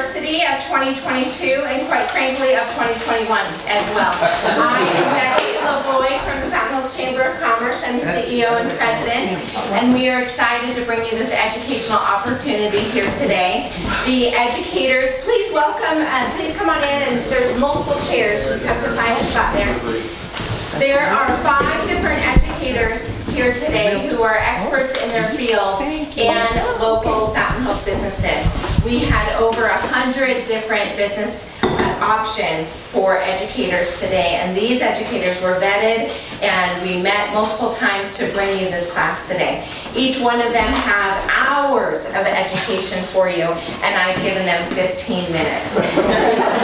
University of 2022 and quite frankly of 2021 as well. I am Becky LaVoy from the Fountain Hills Chamber of Commerce. I'm the CEO and President, and we are excited to bring you this educational opportunity here today. The educators, please welcome, please come on in, and there's multiple chairs, just have to find a spot there. There are 5 different educators here today who are experts in their field and local Fountain Hills businesses. We had over 100 different business options for educators today, and these educators were vetted and we met multiple times to bring you this class today. Each one of them have hours of education for you, and I've given them 15 minutes to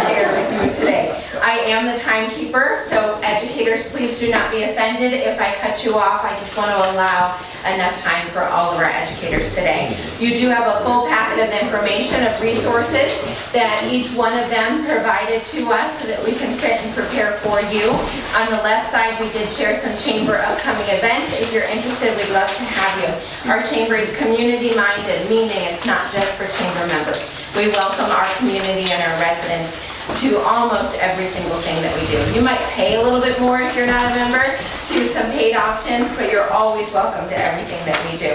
share with you today. I am the timekeeper, so educators, please do not be offended if I cut you off. I just want to allow enough time for all of our educators today. You do have a full packet of information, of resources that each one of them provided to us so that we can fit and prepare for you. On the left side, we did share some chamber upcoming events. If you're interested, we'd love to have you. Our chamber is community-minded, meaning it's not just for chamber members. We welcome our community and our residents to almost every single thing that we do. You might pay a little bit more if you're not a member to some paid options, but you're always welcome to everything that we do.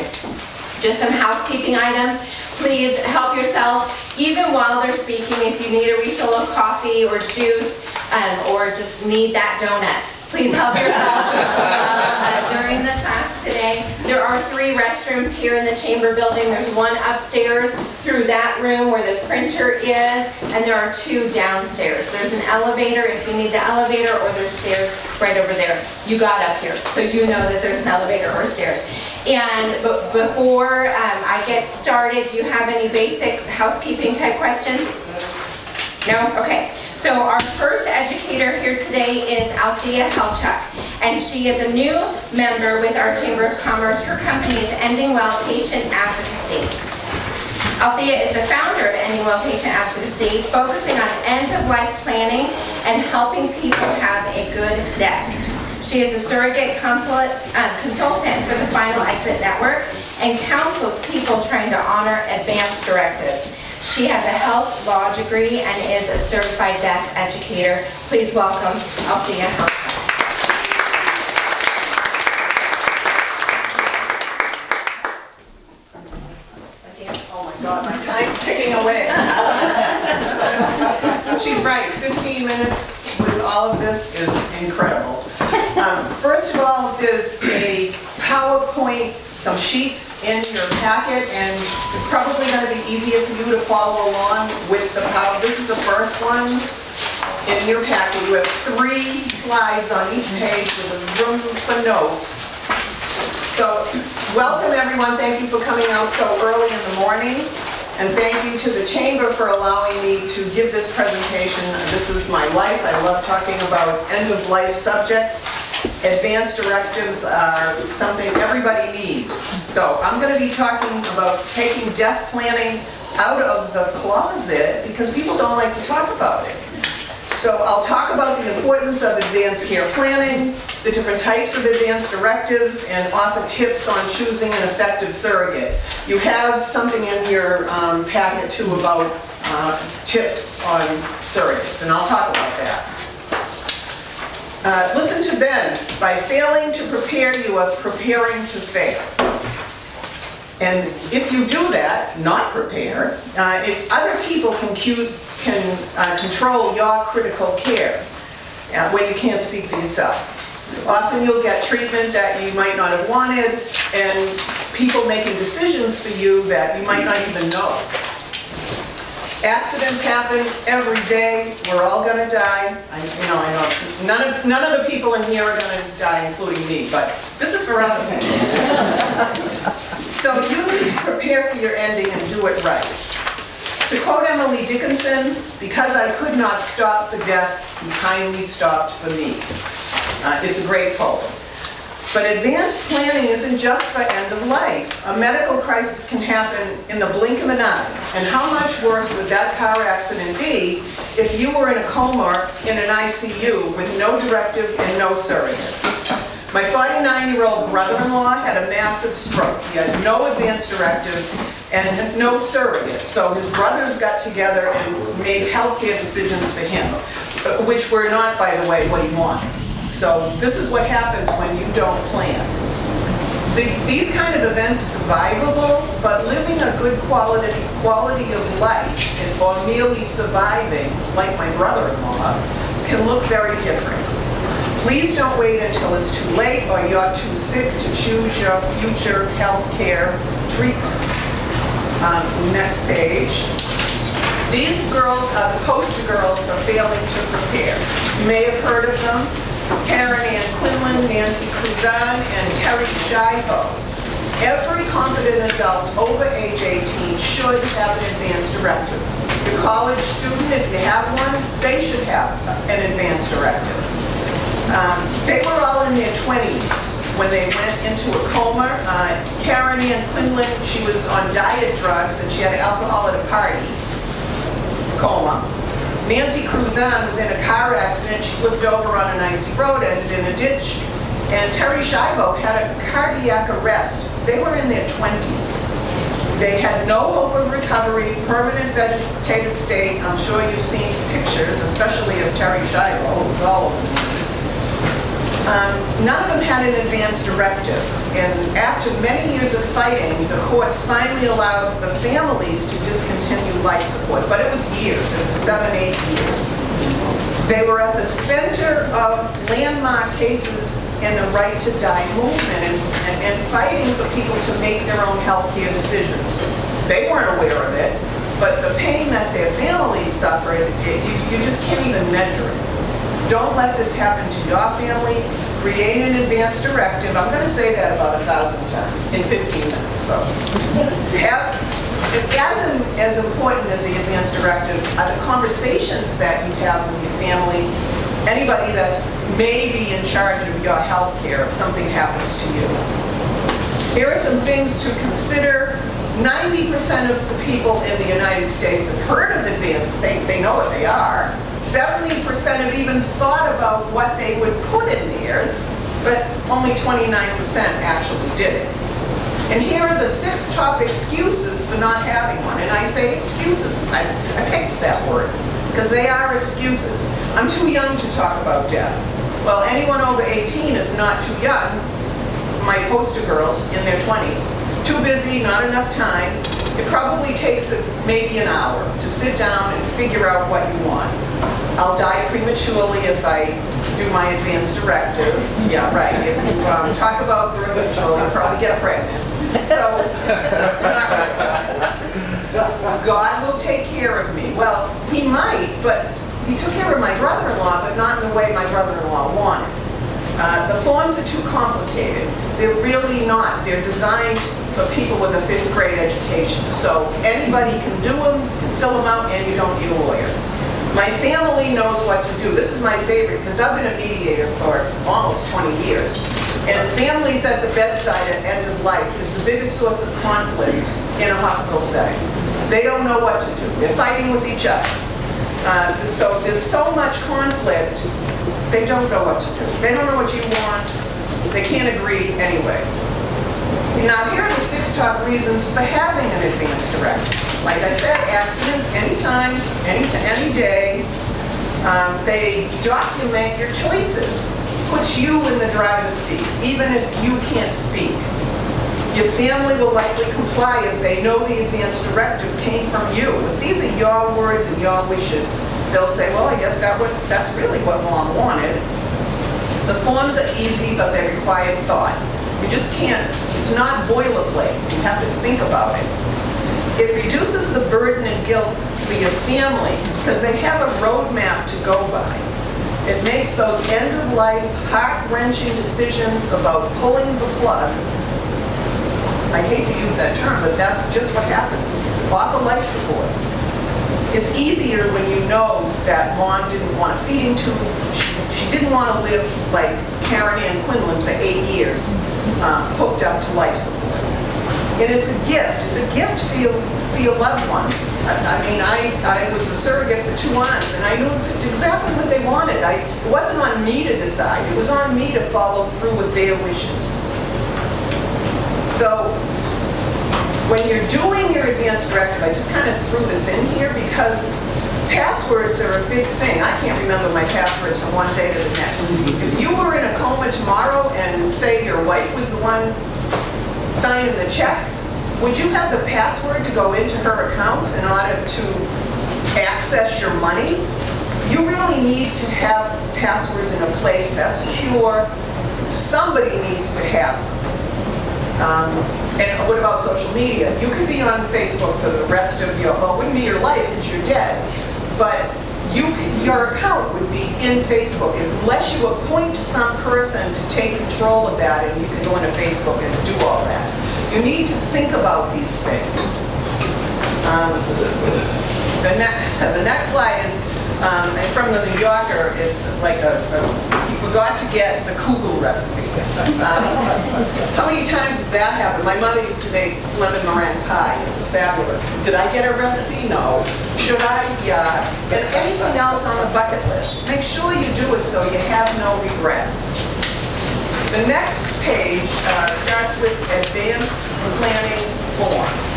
Just some housekeeping items. Please help yourself, even while they're speaking. If you need a refill of coffee or juice, or just need that donut, please help yourself during the class today. There are 3 restrooms here in the chamber building. There's one upstairs through that room where the printer is, and there are 2 downstairs. There's an elevator if you need the elevator, or there's stairs right over there. You got up here, so you know that there's an elevator or stairs. And before I get started, do you have any basic housekeeping type questions? No? Okay. So our first educator here today is Althea Helchuk, and she is a new member with our Chamber of Commerce. Her company is Ending Well Patient Advocacy. Althea is the founder of Ending Well Patient Advocacy, focusing on end-of-life planning and helping people have a good death. She is a surrogate consultant for the Final Exit Network and counsels people trying to honor advanced directives. She has a health law degree and is a certified death educator. Please welcome Althea Helchuk. Oh my God, my time's ticking away. She's right, 15 minutes with all of this is incredible. First of all, there's a PowerPoint, some sheets in your packet, and it's probably going to be easier for you to follow along with the PowerPoint. This is the first one in your packet. You have 3 slides on each page with a room for notes. So, welcome everyone. Thank you for coming out so early in the morning. And thank you to the Chamber for allowing me to give this presentation. This is my life. I love talking about end-of-life subjects. Advanced directives are something everybody needs. So I'm going to be talking about taking death planning out of the closet because people don't like to talk about it. So I'll talk about the importance of advanced care planning, the different types of advanced directives, and offer tips on choosing an effective surrogate. You have something in your packet too about tips on surrogates, and I'll talk about that. Listen to Ben. By failing to prepare, you are preparing to fail. And if you do that, not prepare, if other people can control your critical care when you can't speak for yourself. Often you'll get treatment that you might not have wanted, and people making decisions for you that you might not even know. Accidents happen every day. We're all going to die. I know. None of the people in here are going to die, including me, but this is for other people. So you need to prepare for your ending and do it right. To quote Emily Dickinson, "Because I could not stop the death, he kindly stopped for me." It's a great poem. But advanced planning isn't just for end of life. A medical crisis can happen in the blink of an eye. And how much worse would that car accident be if you were in a coma in an ICU with no directive and no surrogate? My 49-year-old brother-in-law had a massive stroke. He had no advance directive and no surrogate. So his brothers got together and made healthcare decisions for him, which were not, by the way, what he wanted. So this is what happens when you don't plan. These kind of events are survivable, but living a good quality of life or merely surviving, like my brother-in-law, can look very different. Please don't wait until it's too late or you're too sick to choose your future health care treatments. Next page. These girls are the poster girls for failing to prepare. You may have heard of them. Karen Ann Quinlan, Nancy Cruzan, and Terry Schiavo. Every competent adult over age 18 should have an advance directive. Your college student, if you have one, they should have an advance directive. They were all in their 20s when they went into a coma. Karen Ann Quinlan, she was on diet drugs and she had alcohol at a party. Coma. Nancy Cruzan was in a car accident. She flipped over on an icy road, ended in a ditch. And Terry Schiavo had a cardiac arrest. They were in their 20s. They had no hope of recovery, permanent vegetative state. I'm sure you've seen pictures, especially of Terry Schiavo. It was all over the news. None of them had an advance directive, and after many years of fighting, the courts finally allowed the families to discontinue life support, but it was years, it was 7, 8 years. They were at the center of landmark cases in the right to die movement and fighting for people to make their own health care decisions. They weren't aware of it, but the pain that their families suffered, you just can't even measure it. Don't let this happen to your family. Create an advance directive. I'm going to say that about 1,000 times in 15 minutes. So, as important as the advance directive are the conversations that you have with your family, anybody that's maybe in charge of your health care if something happens to you. Here are some things to consider. 90% of the people in the United States have heard of advance. They know what they are. 70% have even thought about what they would put in theirs, but only 29% actually did it. And here are the 6 top excuses for not having one. And I say excuses. I picked that word because they are excuses. I'm too young to talk about death. Well, anyone over 18 is not too young. My poster girls in their 20s. Too busy, not enough time. It probably takes maybe an hour to sit down and figure out what you want. I'll die prematurely if I do my advance directive. Yeah, right. If you talk about birth control, you'll probably get pregnant. So, God will take care of me. Well, he might, but he took care of my brother-in-law, but not in the way my brother-in-law wanted. The forms are too complicated. They're really not. They're designed for people with a 5th grade education. So anybody can do them, can fill them out, and you don't need a lawyer. My family knows what to do. This is my favorite because I've been a mediator for almost 20 years. And families at the bedside at end of life is the biggest source of conflict in a hospital setting. They don't know what to do. They're fighting with each other. So there's so much conflict, they don't know what to do. They don't know what you want. They can't agree anyway. Now, here are the 6 top reasons for having an advance directive. Like I said, accidents, anytime, any day. They document your choices. Puts you in the driver's seat, even if you can't speak. Your family will likely comply if they know the advance directive came from you. If these are your words and your wishes, they'll say, well, I guess that's really what Mom wanted. The forms are easy, but they require thought. You just can't, it's not boilerplate. You have to think about it. It reduces the burden and guilt for your family because they have a roadmap to go by. It makes those end-of-life, heart-wrenching decisions about pulling the plug. I hate to use that term, but that's just what happens. Off of life support. It's easier when you know that Mom didn't want a feeding tube. She didn't want to live like Karen Ann Quinlan for 8 years, hooked up to life support. And it's a gift. It's a gift for your loved ones. I mean, I was a surrogate for 2 aunts, and I knew exactly what they wanted. It wasn't on me to decide. It was on me to follow through with their wishes. So when you're doing your advance directive, I just kind of threw this in here because passwords are a big thing. I can't remember my passwords from one day to the next. If you were in a coma tomorrow and say your wife was the one signing the checks, would you have the password to go into her accounts in order to access your money? You really need to have passwords in a place that's secure. Somebody needs to have them. And what about social media? You could be on Facebook for the rest of your, well, it wouldn't be your life because you're dead, but your account would be in Facebook unless you appoint some person to take control of that, and you can go into Facebook and do all that. You need to think about these things. The next slide is from the New Yorker. It's like you forgot to get the kugel recipe. How many times does that happen? My mother used to make lemon meringue pie. It was fabulous. Did I get a recipe? No. Should I? Yeah. And anything else on the bucket list, make sure you do it so you have no regrets. The next page starts with advanced planning forms.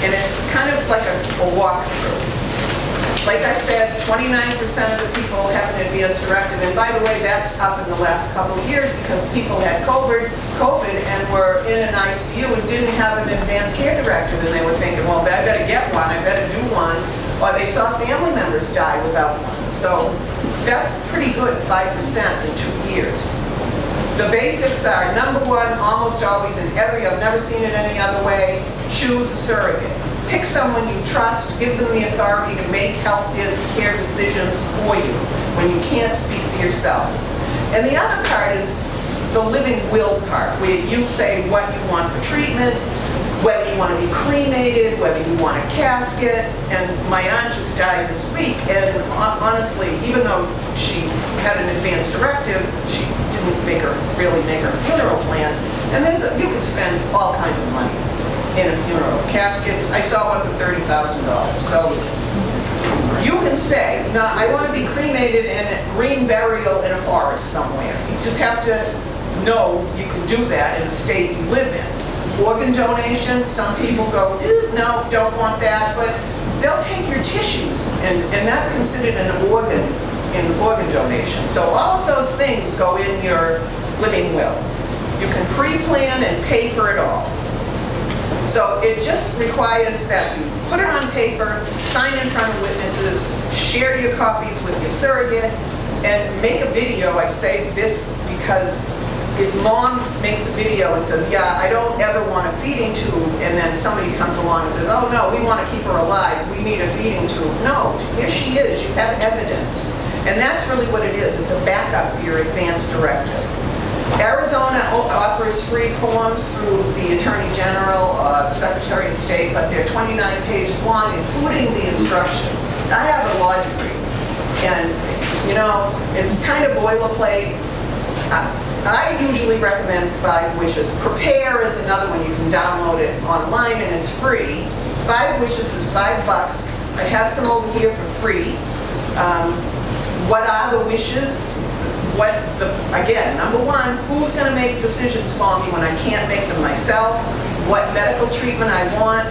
And it's kind of like a walkthrough. Like I said, 29% of the people have an advance directive, and by the way, that's up in the last couple of years because people had COVID and were in an ICU and didn't have an advance care directive, and they were thinking, well, I better get one, I better do one, or they saw family members die without one. So that's pretty good, 5% in 2 years. The basics are, number one, almost always in I've never seen it any other way, choose a surrogate. Pick someone you trust, give them the authority to make health care decisions for you when you can't speak for yourself. And the other part is the living will part, where you say what you want for treatment, whether you want to be cremated, whether you want a casket. And my aunt just died this week, and honestly, even though she had an advance directive, she didn't really make her funeral plans. And you can spend all kinds of money in a funeral. Caskets, I saw one for $30,000. So you can say, no, I want to be cremated in a green burial in a forest somewhere. You just have to know you can do that in the state you live in. Organ donation, some people go, no, don't want that, but they'll take your tissues, and that's considered an organ in organ donation. So all of those things go in your living will. You can pre-plan and pay for it all. So it just requires that you put it on paper, sign in front of witnesses, share your copies with your surrogate, and make a video. I say this because if mom makes a video and says, yeah, I don't ever want a feeding tube, and then somebody comes along and says, oh no, we want to keep her alive, we need a feeding tube. No, here she is, you have evidence. And that's really what it is. It's a backup for your advance directive. Arizona offers free forms through the Attorney General, Secretary of State, but they're 29 pages long, including the instructions. I have a law degree, and you know, it's kind of boilerplate. I usually recommend 5 Wishes. Prepare is another one. You can download it online, and it's free. 5 Wishes is $5. I have some over here for free. What are the wishes? Again, number one, who's going to make decisions for me when I can't make them myself? What medical treatment I want?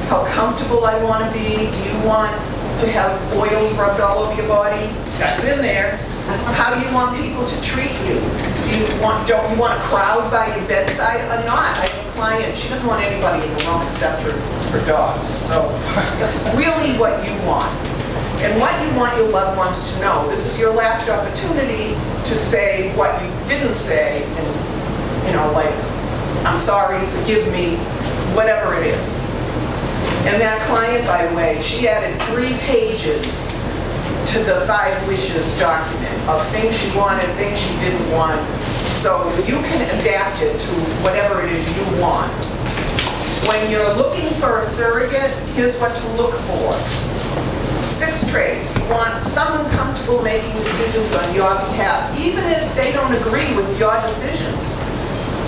How comfortable I want to be? Do you want to have oils rubbed all over your body? That's in there. How do you want people to treat you? Don't you want a crowd by your bedside or not? I have a client, she doesn't want anybody in the room except her dogs. So that's really what you want. And what you want your loved ones to know. This is your last opportunity to say what you didn't say, and, you know, like, I'm sorry, forgive me, whatever it is. And that client, by the way, she added 3 pages to the 5 Wishes document of things she wanted, things she didn't want. So you can adapt it to whatever it is you want. When you're looking for a surrogate, here's what to look for. 6 traits. You want someone comfortable making decisions on your behalf, even if they don't agree with your decisions.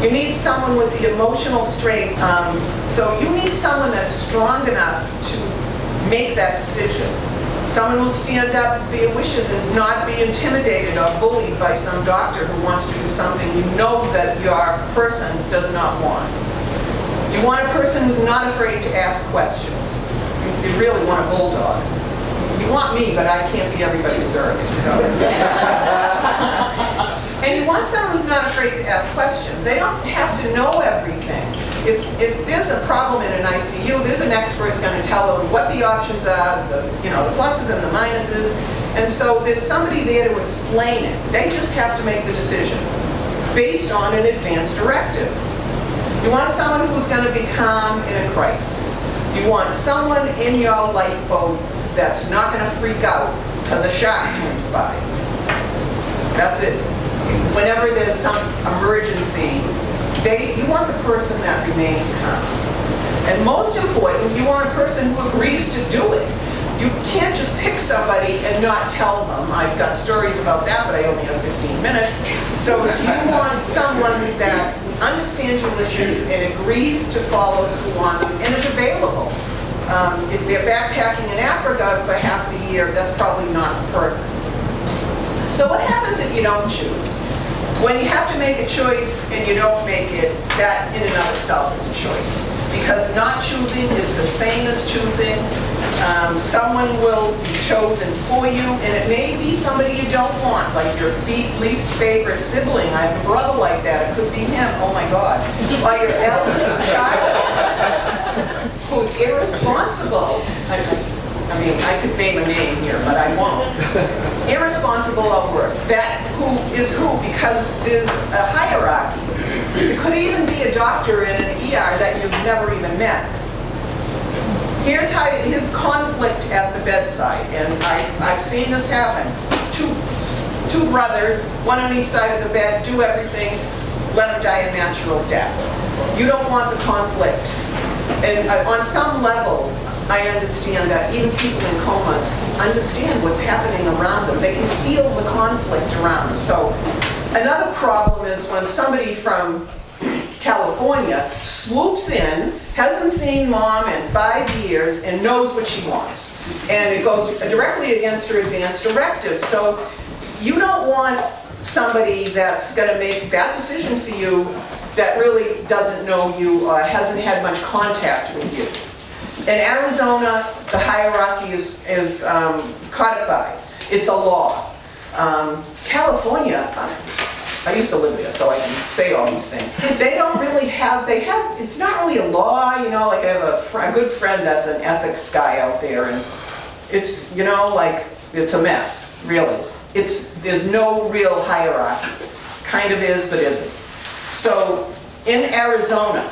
You need someone with the emotional strength So you need someone that's strong enough to make that decision. Someone will stand up for your wishes and not be intimidated or bullied by some doctor who wants to do something you know that your person does not want. You want a person who's not afraid to ask questions. You really want a bulldog. You want me, but I can't be everybody's surrogate. So. And you want someone who's not afraid to ask questions. They don't have to know everything. If there's a problem in an ICU, there's an expert that's going to tell them what the options are, the pluses and the minuses. And so there's somebody there to explain it. They just have to make the decision based on an advance directive. You want someone who's going to be calm in a crisis. You want someone in your lifeboat that's not going to freak out because a shark swims by. That's it. Whenever there's some emergency, you want the person that remains calm. And most important, you want a person who agrees to do it. You can't just pick somebody and not tell them. I've got stories about that, but I only have 15 minutes. So you want someone that understands your wishes and agrees to follow through on them and is available. If they're backpacking in Africa for half the year, that's probably not the person. So what happens if you don't choose? When you have to make a choice and you don't make it, that in and of itself is a choice. Because not choosing is the same as choosing. Someone will be chosen for you, and it may be somebody you don't want, like your least favorite sibling. I have a brother like that. It could be him. Oh my God. Or your eldest child who's irresponsible. I mean, I could name a name here, but I won't. Irresponsible or worse. That who is who, because there's a hierarchy. It could even be a doctor in an ER that you've never even met. Here's conflict at the bedside, and I've seen this happen. Two brothers, one on each side of the bed, do everything, let them die a natural death. You don't want the conflict. And on some level, I understand that even people in comas understand what's happening around them. They can feel the conflict around them. So another problem is when somebody from California swoops in, hasn't seen mom in 5 years, and knows what she wants. And it goes directly against her advance directive. So you don't want somebody that's going to make that decision for you that really doesn't know you or hasn't had much contact with you. In Arizona, the hierarchy is codified. It's a law. California, I used to live there, so I can say all these things. They don't really have, it's not really a law, like I have a good friend that's an ethics guy out there, and it's, it's a mess, really. There's no real hierarchy. Kind of is, but isn't. So in Arizona,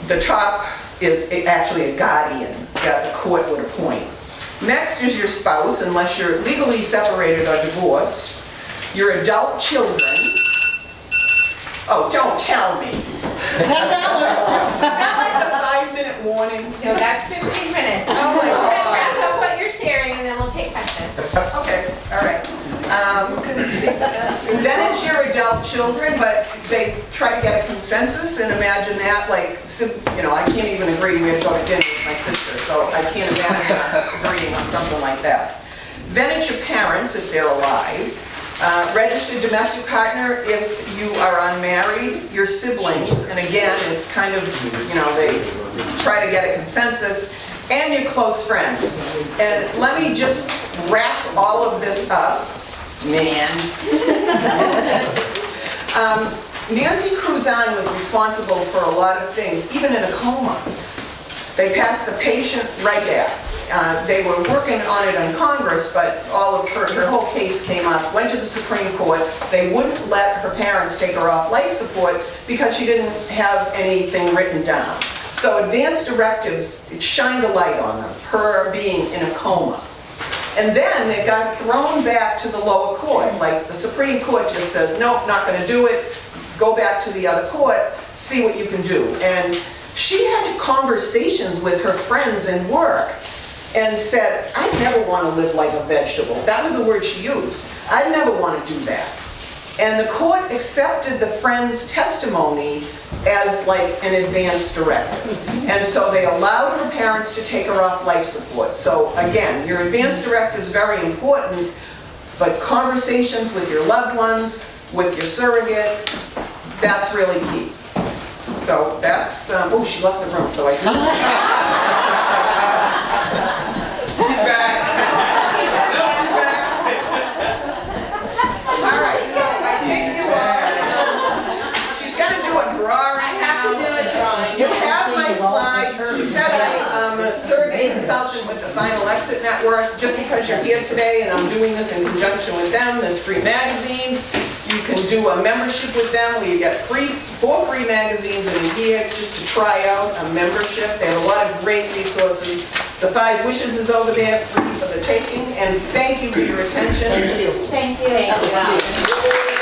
the top is actually a guardian that the court would appoint. Next is your spouse, unless you're legally separated or divorced. Your adult children. Oh, don't tell me. $10. Is that like a 5-minute warning? No, that's 15 minutes. Oh my God. Wrap up what you're sharing and then we'll take questions. Okay, all right. Then it's your adult children, but they try to get a consensus, and imagine that, I can't even agree. We have to go to dinner with my sister, so I can't imagine us agreeing on something like that. Then it's your parents, if they're alive. Registered domestic partner if you are unmarried, your siblings, and again, it's kind of, they try to get a consensus, and your close friends. And let me just wrap all of this up, man. Nancy Cruzan was responsible for a lot of things, even in a coma. They passed the patient right there. They were working on it in Congress, but all of her whole case came up, went to the Supreme Court. They wouldn't let her parents take her off life support because she didn't have anything written down. So advance directives, it shined a light on them, her being in a coma. And then it got thrown back to the lower court. Like the Supreme Court just says, nope, not going to do it. Go back to the other court, see what you can do. And she had conversations with her friends in work and said, I never want to live like a vegetable. That was the word she used. I never want to do that. And the court accepted the friend's testimony as like an advanced directive. And so they allowed her parents to take her off life support. So again, your advanced directive is very important, but conversations with your loved ones, with your surrogate, that's really key. So that's, oh, she left the room, so I can't. She's back. No, she's back. All right, so I think you are, she's gonna do a drawing. I have to do a drawing. You have my slides. She said I'm a surrogate consultant with the Final Exit Network. Just because you're here today and I'm doing this in conjunction with them, there's free magazines. You can do a membership with them where you get 4 free magazines in a year just to try out a membership. They have a lot of great resources. The 5 Wishes is over there, free for the taking. And thank you for your attention. Thank you. Thank you.